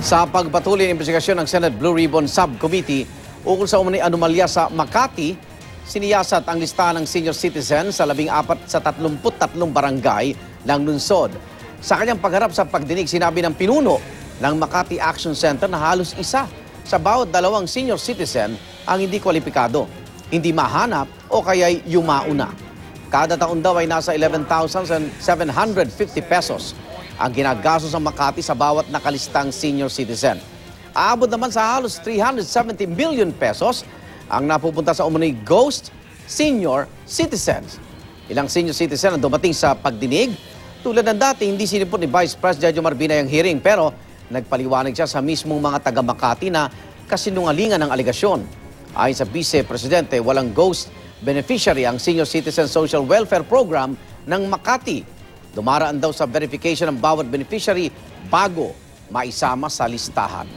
Sa pagpatuloy ng investigasyon ng Senate Blue Ribbon Subcommittee ukol sa umano'y anomalya sa Makati, siniyasat ang listahan ng senior citizen sa 14 sa 33 barangay ng lungsod. Sa kanyang pagharap sa pagdinig, sinabi ng pinuno ng Makati Action Center na halos isa sa bawat 2 senior citizen ang hindi kwalipikado, hindi mahanap o kaya'y yumauna. Kada taon daw ay nasa 11,750 pesos ang ginagastos sa Makati sa bawat nakalistang senior citizen. Aabot naman sa halos 370 million pesos ang napupunta sa umano'y ghost senior citizens. Ilang senior citizen ang dumating sa pagdinig. Tulad ng dati, hindi sinipot ni Vice President Jomar Binay ang hearing, pero nagpaliwanag siya sa mismong mga taga-Makati na kasinungalingan ng aligasyon. Ayon sa Vice Presidente, walang ghost beneficiary ang Senior Citizen Social Welfare Program ng Makati. Dumaraan daw sa verification ng bawat beneficiary bago maisama sa listahan.